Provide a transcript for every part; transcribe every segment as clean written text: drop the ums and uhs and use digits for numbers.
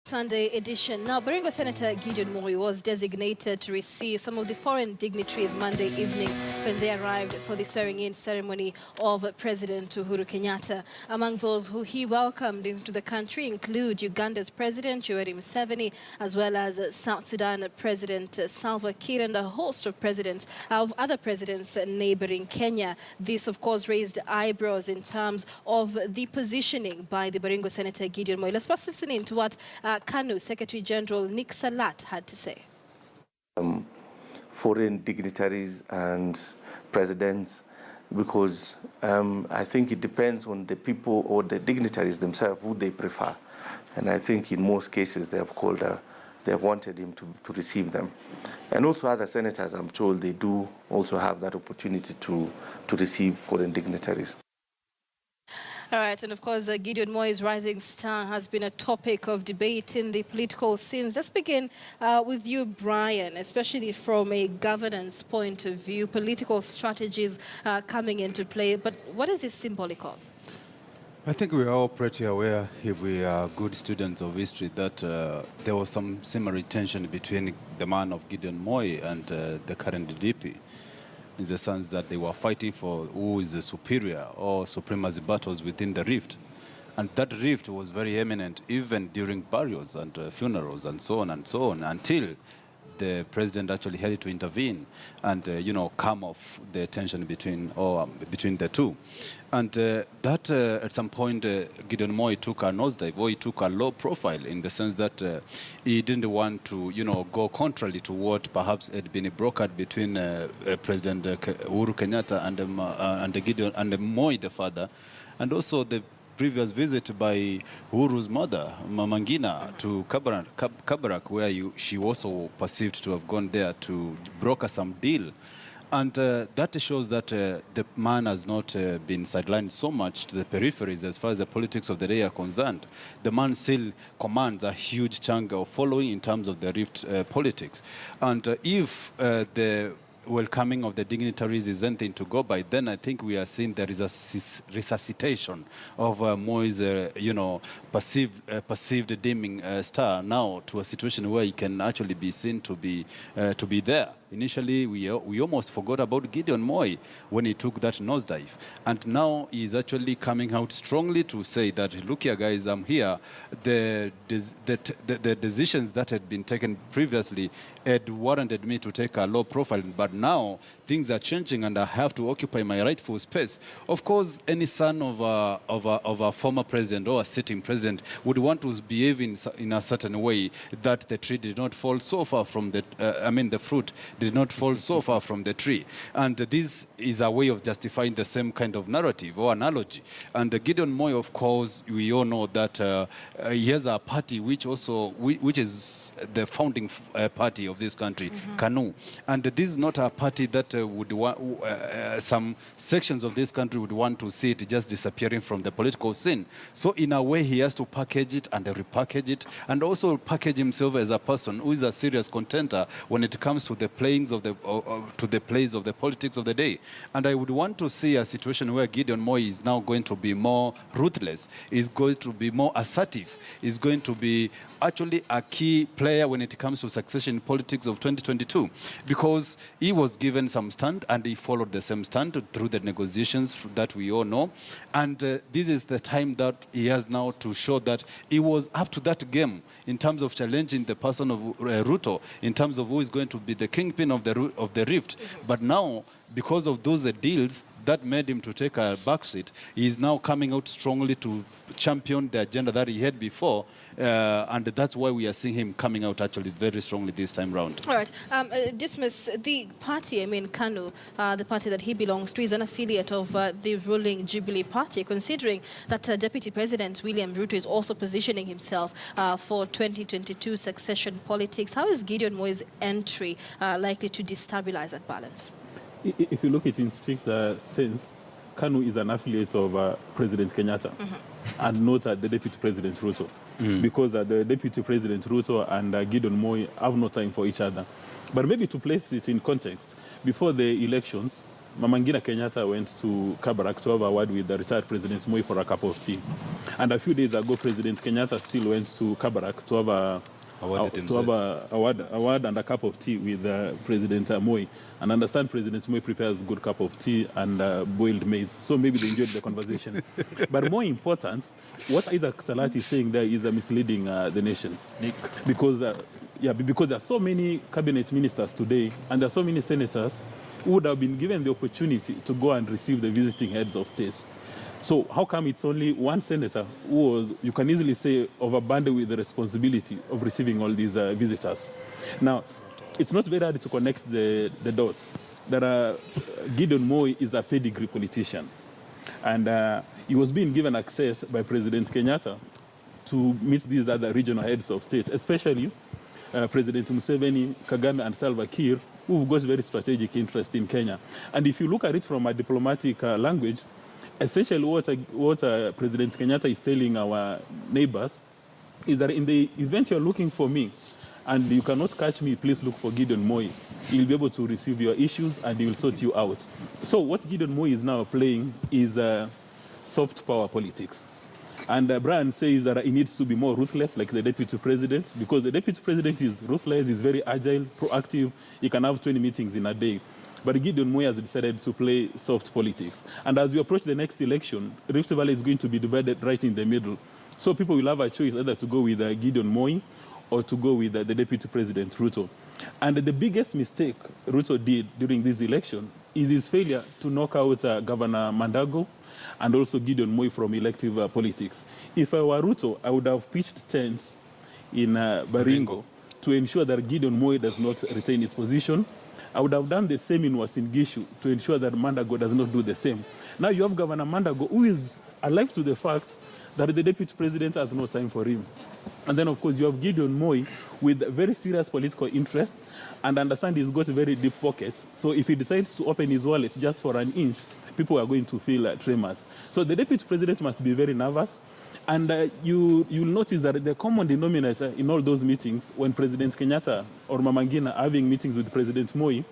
Sunday edition. Now, Baringo Senator Gideon Moi was designated to receive some of the foreign dignitaries Monday evening when they arrived for the swearing-in ceremony of President Uhuru Kenyatta. Among those who he welcomed into the country include Uganda's President Yoweri Museveni, as well as South Sudan President Salva Kiir and a host of other presidents neighboring Kenya. This, of course, raised eyebrows in terms of the positioning by the Baringo Senator Gideon Moi. Let's first listen in to what KANU Secretary General Nick Salat had to say. Foreign dignitaries and presidents, because I think it depends on the people or the dignitaries themselves who they prefer. And I think in most cases they have called, they have wanted him to receive them. And also other senators, I'm told they do also have that opportunity to receive foreign dignitaries. All right, and of course, Gideon Moi's rising star has been a topic of debate in the political scenes. Let's begin with you, Brian, especially from a governance point of view, political strategies coming into play. But what is this symbolic of? I think we are all pretty aware, if we are good students of history, that there was some similar tension between the man of Gideon Moi and the current DP. In the sense that they were fighting for who is the superior or supremacy battles within the rift. And that rift was very eminent even during burials and funerals and so on, until the president actually had to intervene and, calm off the tension between the two. And that at some point, Gideon Moi took a nosedive, or he took a low profile in the sense that he didn't want to, go contrary to what perhaps had been brokered between President Uhuru Kenyatta and Gideon and Moi, the father, and also the previous visit by Uhuru's mother, Mama Ngina, to Kabarak, where she also perceived to have gone there to broker some deal. And that shows that the man has not been sidelined so much to the peripheries as far as the politics of the day are concerned. The man still commands a huge chunk of following in terms of the rift politics. And if the welcoming of the dignitaries is anything to go by, then I think we are seeing there is a resuscitation of Moi's, perceived dimming star now to a situation where he can actually be seen to be there. Initially, we almost forgot about Gideon Moi when he took that nosedive. And now he's actually coming out strongly to say that, look here, guys, I'm here. The decisions that had been taken previously had warranted me to take a low profile, but now things are changing and I have to occupy my rightful space. Of course, any son of a former president or a sitting president would want to behave in a certain way that the tree did not fall so far from the fruit did not fall so far from the tree. And this is a way of justifying the same kind of narrative or analogy. And Gideon Moi, of course, we all know that he has a party which is the founding party of this country, KANU. And this is not a party that some sections of this country would want to see it just disappearing from the political scene. So in a way, he has to package it and repackage it, and also package himself as a person who is a serious contender when it comes to the plays of the politics of the day. And I would want to see a situation where Gideon Moi is now going to be more ruthless, is going to be more assertive, is going to be actually a key player when it comes to succession politics of 2022, because he was given some stand and he followed the same stand through the negotiations that we all know. And this is the time that he has now to show that he was up to that game in terms of challenging the person of Ruto, in terms of who is going to be the kingpin of the rift. But now, because of those deals that made him to take a backseat, he is now coming out strongly to champion the agenda that he had before, and that's why we are seeing him coming out actually very strongly this time round. All right, Dismiss, the party, KANU, the party that he belongs to, is an affiliate of the ruling Jubilee Party, considering that Deputy President William Ruto is also positioning himself for 2022 succession politics. How is Gideon Moi's entry likely to destabilize that balance? If you look at it in strict sense, KANU is an affiliate of President Kenyatta and not the Deputy President Ruto. Because the Deputy President Ruto and Gideon Moi have no time for each other. But maybe to place it in context, before the elections, Mama Ngina Kenyatta went to Kabarak to have a word with the retired President Moi for a cup of tea. And a few days ago, President Kenyatta still went to Kabarak to have a word and a cup of tea with President Moi. And I understand President Moi prepares a good cup of tea and boiled maize. So maybe they enjoyed the conversation. But more important, what Isaac Salati is saying there is misleading the nation. Nick. Because there are so many cabinet ministers today, and there are so many senators who would have been given the opportunity to go and receive the visiting heads of state. So how come it's only one senator who was, you can easily say, overburdened with the responsibility of receiving all these visitors? Now, it's not very hard to connect the dots. Gideon Moi is a pedigree politician, and he was being given access by President Kenyatta to meet these other regional heads of state, especially President Museveni, Kagame, and Salva Kiir, who've got very strategic interest in Kenya. And if you look at it from a diplomatic language, essentially what President Kenyatta is telling our neighbors is that in the event you're looking for me, and you cannot catch me, please look for Gideon Moi. He'll be able to receive your issues and he will sort you out. So what Gideon Moi is now playing is soft power politics. And Brian says that he needs to be more ruthless, like the deputy president, because the deputy president is ruthless, he's very agile, proactive. He can have 20 meetings in a day. But Gideon Moi has decided to play soft politics. And as we approach the next election, Rift Valley is going to be divided right in the middle. So people will have a choice either to go with Gideon Moi or to go with the deputy president, Ruto. And the biggest mistake Ruto did during this election is his failure to knock out Governor Mandago and also Gideon Moi from elective politics. If I were Ruto, I would have pitched tents in Baringo to ensure that Gideon Moi does not retain his position. I would have done the same in Uasin Gishu to ensure that Mandago does not do the same. Now you have Governor Mandago, who is alive to the fact that the deputy president has no time for him. And then, of course, you have Gideon Moi with very serious political interest, and understand he's got very deep pockets. So if he decides to open his wallet just for an inch, people are going to feel tremors. So the deputy president must be very nervous. And you'll notice that the common denominator in all those meetings, when President Kenyatta or Mama Ngina are having meetings with President Moi,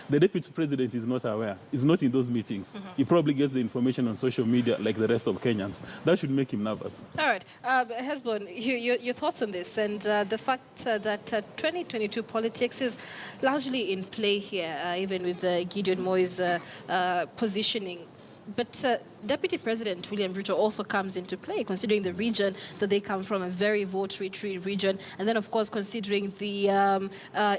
the deputy president is not aware. He's not in those meetings. Mm-hmm. He probably gets the information on social media like the rest of Kenyans. That should make him nervous. All right. Hezbollah, your thoughts on this and the fact that 2022 politics is largely in play here, even with Gideon Moi's positioning. But Deputy President William Ruto also comes into play, considering the region that they come from, a very vote-rich region, and then, of course, considering the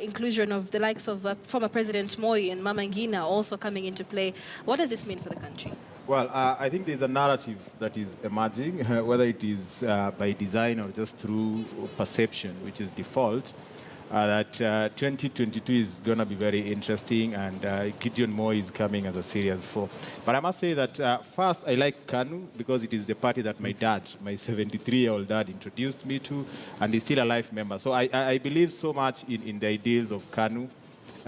inclusion of the likes of former President Moi and Mama Ngina also coming into play. What does this mean for the country? Well, I think there's a narrative that is emerging, whether it is by design or just through perception, which is default, that 2022 is going to be very interesting, and Gideon Moi is coming as a serious foe. But I must say that first, I like KANU because it is the party that my dad, my 73-year-old dad, introduced me to, and he's still a life member. So I believe so much in the ideals of KANU.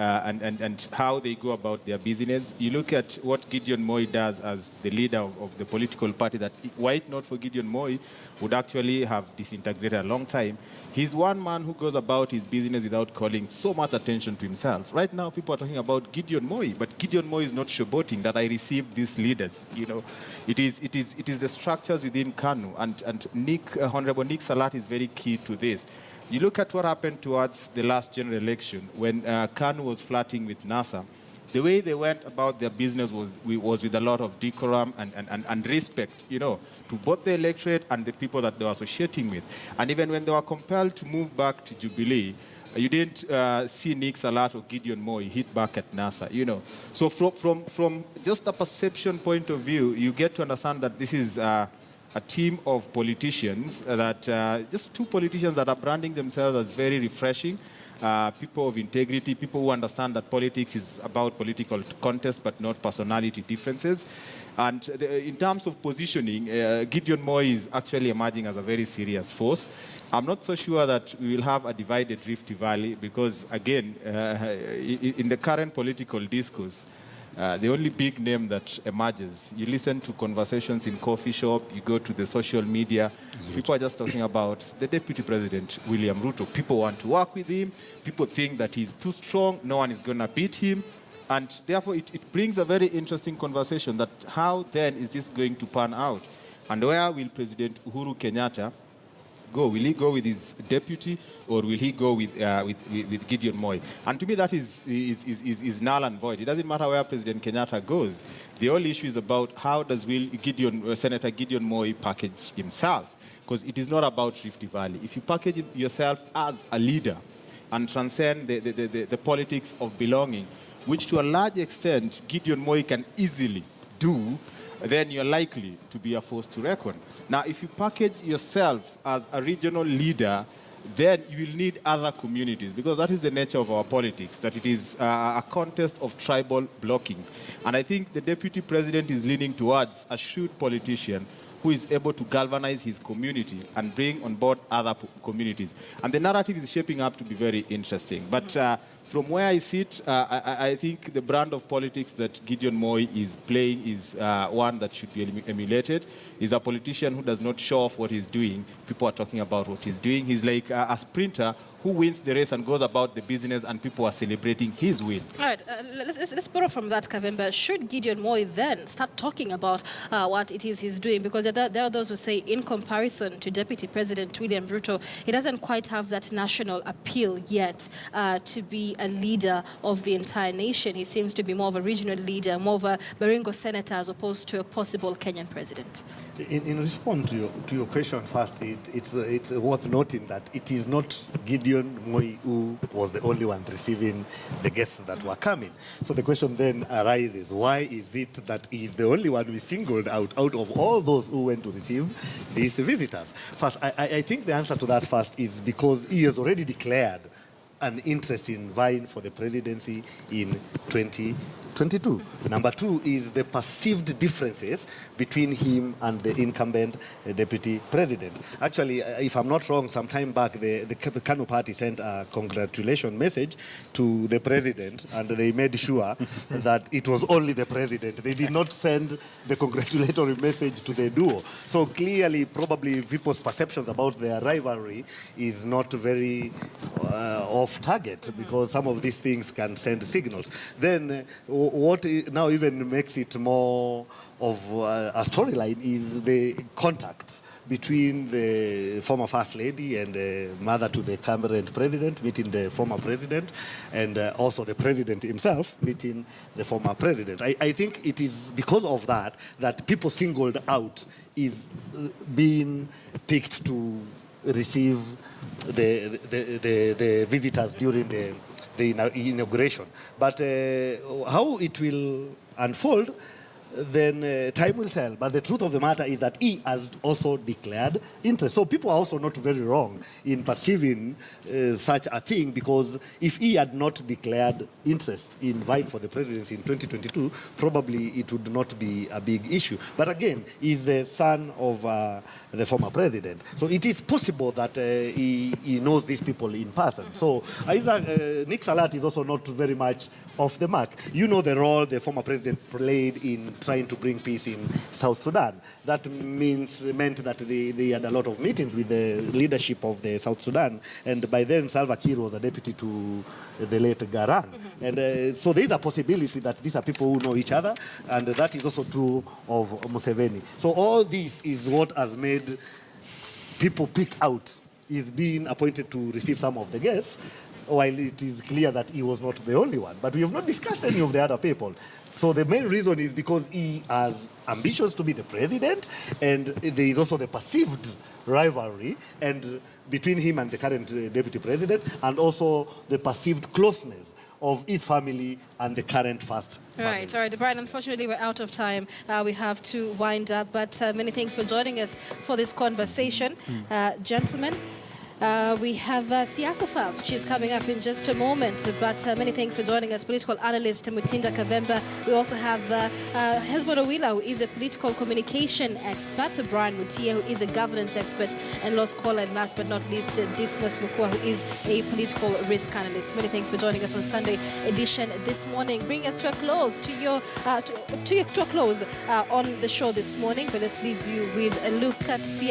And how they go about their business. You look at what Gideon Moi does as the leader of the political party that, were it not for Gideon Moi, would actually have disintegrated a long time. He's one man who goes about his business without calling so much attention to himself. Right now, people are talking about Gideon Moi, but Gideon Moi is not showboating that I received these leaders. You know, it is the structures within KANU, and Honorable Nick Salat is very key to this. You look at what happened towards the last general election when KANU was flirting with NASA. The way they went about their business was with a lot of decorum and respect, you know, to both the electorate and the people that they were associating with. And even when they were compelled to move back to Jubilee, you didn't see Nick Salat or Gideon Moi hit back at NASA, you know. So from just a perception point of view, you get to understand that this is a team of politicians that, just two politicians that are branding themselves as very refreshing, people of integrity, people who understand that politics is about political contest but not personality differences. And in terms of positioning, Gideon Moi is actually emerging as a very serious force. I'm not so sure that we will have a divided Rift Valley because, again, in the current political discourse, the only big name that emerges, you listen to conversations in coffee shop, you go to the social media, people are just talking about the Deputy President, William Ruto. People want to work with him. People think that he's too strong. No one is going to beat him. And therefore, it brings a very interesting conversation that how then is this going to pan out? And where will President Uhuru Kenyatta go? Will he go with his deputy, or will he go with Gideon Moi? And to me, that is null and void. It doesn't matter where President Kenyatta goes. The only issue is about how does Senator Gideon Moi package himself, because it is not about Rift Valley. If you package yourself as a leader and transcend the politics of belonging, which to a large extent Gideon Moi can easily do, then you're likely to be a force to reckon. Now, if you package yourself as a regional leader, then you will need other communities, because that is the nature of our politics, that it is a contest of tribal blocking. And I think the deputy president is leaning towards a shrewd politician who is able to galvanize his community and bring on board other communities. And the narrative is shaping up to be very interesting. But from where I sit, I think the brand of politics that Gideon Moi is playing is one that should be emulated. He's a politician who does not show off what he's doing. People are talking about what he's doing. He's like a sprinter who wins the race and goes about the business, and people are celebrating his win. All right, let's borrow from that, Kavemba. Should Gideon Moi then start talking about what it is he's doing? Because there are those who say, in comparison to Deputy President William Ruto, he doesn't quite have that national appeal yet to be a leader of the entire nation. He seems to be more of a regional leader, more of a Baringo senator as opposed to a possible Kenyan president. In response to your question first, it's worth noting that it is not Gideon Moi who was the only one receiving the guests that were coming. So the question then arises, why is it that he is the only one we singled out of all those who went to receive these visitors? First, I think the answer to that first is because he has already declared an interest in vying for the presidency in 2022. Number two is the perceived differences between him and the incumbent deputy president. Actually, if I'm not wrong, some time back, the Kanu party sent a congratulation message to the president, and they made sure that it was only the president. They did not send the congratulatory message to the duo. So clearly, probably people's perceptions about their rivalry is not very off target, because some of these things can send signals. Then what now even makes it more of a storyline is the contact between the former First Lady and mother to the current president meeting the former president, and also the president himself meeting the former president. I think it is because of that that people singled out is being picked to receive the visitors during the inauguration. But how it will unfold, then time will tell. But the truth of the matter is that he has also declared interest. So people are also not very wrong in perceiving such a thing, because if he had not declared interest in vying for the presidency in 2022, probably it would not be a big issue. But again, he's the son of the former president. So it is possible that he knows these people in person. So Nick Salat is also not very much off the mark. You know the role the former president played in trying to bring peace in South Sudan. That meant that they had a lot of meetings with the leadership of the South Sudan, and by then Salva Kiir was a deputy to the late Garang. And so there is a possibility that these are people who know each other, and that is also true of Museveni. So all this is what has made people pick out is being appointed to receive some of the guests, while it is clear that he was not the only one. But we have not discussed any of the other people. So the main reason is because he has ambitions to be the president, and there is also the perceived rivalry and between him and the current deputy president, and also the perceived closeness of his family and the current first family. All right, Brian, unfortunately we're out of time. We have to wind up, but many thanks for joining us for this conversation. Gentlemen, we have Siasa Files, which is coming up in just a moment, but many thanks for joining us, political analyst Mutinda Kavemba. We also have Hezbollah Wila, who is a political communication expert, Brian Mutia, who is a governance expert and law scholar, and last but not least, Dismas Mukua, who is a political risk analyst. Many thanks for joining us on Sunday edition this morning. Bring us to a close, to a close on the show this morning, but let's leave you with a look at Siasa.